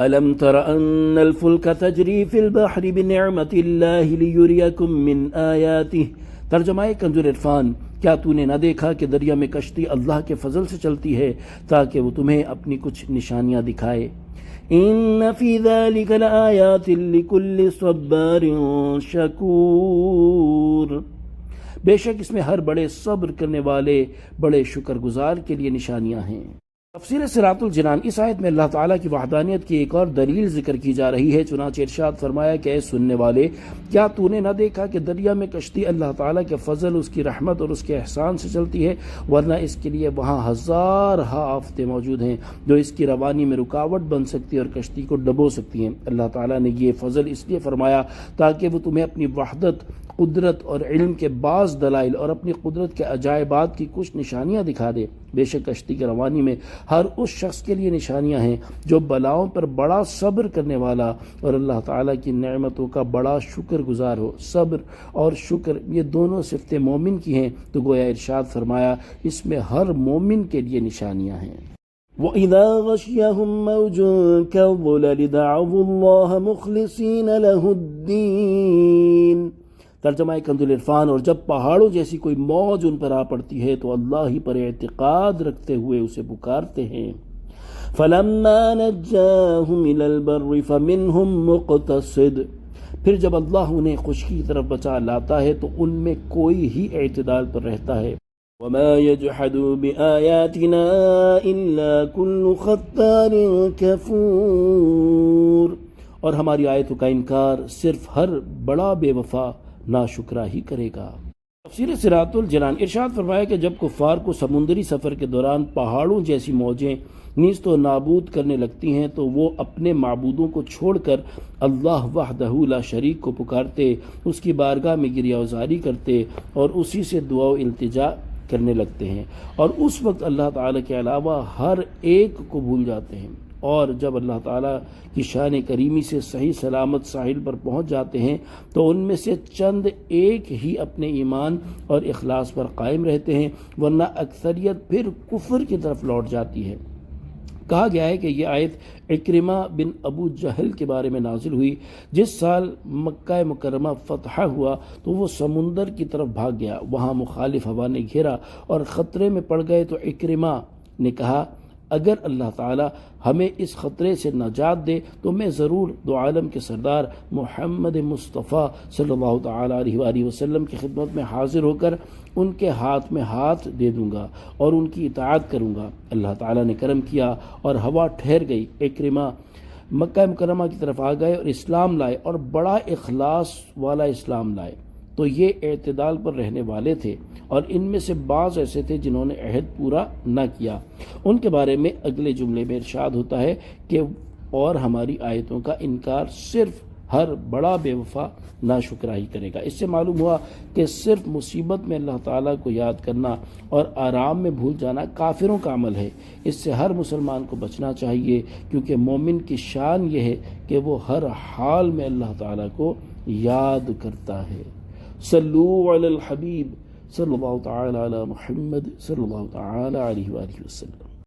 ألم تر أن الفلك تجري في البحر بنعمة الله ليريكم من آياته۔ ترجمہ کنز عرفان، کیا تو نے نہ دیکھا کہ دریا میں کشتی اللہ کے فضل سے چلتی ہے تاکہ وہ تمہیں اپنی کچھ نشانیاں دکھائے۔ ان فی ذلک لآیات لکل صبار شکور، بے شک اس میں ہر بڑے صبر کرنے والے بڑے شکر گزار کے لیے نشانیاں ہیں۔ تفسیر صراط الجنان، اس آیت میں اللہ تعالیٰ کی وحدانیت کی ایک اور دلیل ذکر کی جا رہی ہے۔ چنانچہ ارشاد فرمایا کہ اے سننے والے، کیا تو نے نہ دیکھا کہ دریا میں کشتی اللہ تعالیٰ کے فضل، اس کی رحمت اور اس کے احسان سے چلتی ہے، ورنہ اس کے لیے وہاں ہزارہا آفتیں موجود ہیں جو اس کی روانی میں رکاوٹ بن سکتی اور کشتی کو ڈبو سکتی ہیں۔ اللہ تعالیٰ نے یہ فضل اس لیے فرمایا تاکہ وہ تمہیں اپنی وحدت، قدرت اور علم کے بعض دلائل اور اپنی قدرت کے عجائبات کی کچھ نشانیاں دکھا دے۔ بے شک کشتی کی روانی میں ہر اس شخص کے لیے نشانیاں ہیں جو بلاؤں پر بڑا صبر کرنے والا اور اللہ تعالیٰ کی نعمتوں کا بڑا شکر گزار ہو۔ صبر اور شکر یہ دونوں صفتیں مومن کی ہیں، تو گویا ارشاد فرمایا اس میں ہر مومن کے لیے نشانیاں ہیں۔ وَإِذَا غَشِيَهُم مَّوْجٌ كَالظُّلَلِ دَعَوُا اللَّهَ مُخْلِصِينَ لَهُ الدِّينَ۔ ترجمہ کنز عرفان، اور جب پہاڑوں جیسی کوئی موج ان پر آ پڑتی ہے تو اللہ ہی پر اعتقاد رکھتے ہوئے اسے پکارتے ہیں۔ فَلَمَّا نَجَّاهُمْ إِلَى الْبَرِّ فَمِنْهُمْ مُقْتَصِدٌ، پھر جب اللہ انہیں خشکی کی طرف بچا لاتا ہے تو ان میں کوئی ہی اعتدال پر رہتا ہے۔ وَمَا يَجْحَدُ بِآيَاتِنَا إِلَّا كُلُّ خَتَّارٍ كَفُورٍ، اور ہماری آیتوں کا انکار صرف ہر بڑا بے وفا ناشکرا ہی کرے گا۔ تفسیر صراط الجنان، ارشاد فرمایا کہ جب کفار کو سمندری سفر کے دوران پہاڑوں جیسی موجیں نیست و نابود کرنے لگتی ہیں تو وہ اپنے معبودوں کو چھوڑ کر اللہ وحدہ لا شریک کو پکارتے، اس کی بارگاہ میں گریہ وزاری کرتے اور اسی سے دعا و التجا کرنے لگتے ہیں، اور اس وقت اللہ تعالیٰ کے علاوہ ہر ایک کو بھول جاتے ہیں، اور جب اللہ تعالیٰ کی شان کریمی سے صحیح سلامت ساحل پر پہنچ جاتے ہیں تو ان میں سے چند ایک ہی اپنے ایمان اور اخلاص پر قائم رہتے ہیں، ورنہ اکثریت پھر کفر کی طرف لوٹ جاتی ہے۔ کہا گیا ہے کہ یہ آیت عکرمہ بن ابو جہل کے بارے میں نازل ہوئی۔ جس سال مکہ مکرمہ فتح ہوا تو وہ سمندر کی طرف بھاگ گیا، وہاں مخالف ہوا نے گھیرا اور خطرے میں پڑ گئے تو عکرمہ نے کہا اگر اللہ تعالی ہمیں اس خطرے سے نجات دے تو میں ضرور دو عالم کے سردار محمد مصطفیٰ صلی اللہ تعالی علیہ وآلہ وسلم کی خدمت میں حاضر ہو کر ان کے ہاتھ میں ہاتھ دے دوں گا اور ان کی اطاعت کروں گا۔ اللہ تعالی نے کرم کیا اور ہوا ٹھہر گئی۔ عکرمہ مکہ مکرمہ کی طرف آ گئے اور اسلام لائے، اور بڑا اخلاص والا اسلام لائے۔ تو یہ اعتدال پر رہنے والے تھے، اور ان میں سے بعض ایسے تھے جنہوں نے عہد پورا نہ کیا۔ ان کے بارے میں اگلے جملے میں ارشاد ہوتا ہے کہ اور ہماری آیتوں کا انکار صرف ہر بڑا بے وفا ناشکرا ہی کرے گا۔ اس سے معلوم ہوا کہ صرف مصیبت میں اللہ تعالیٰ کو یاد کرنا اور آرام میں بھول جانا کافروں کا عمل ہے۔ اس سے ہر مسلمان کو بچنا چاہیے، کیونکہ مومن کی شان یہ ہے کہ وہ ہر حال میں اللہ تعالیٰ کو یاد کرتا ہے۔ صلو علی الحبیب صلی اللہ تعالی علی محمد صلی اللہ تعالی علیہ وآلہ وسلم۔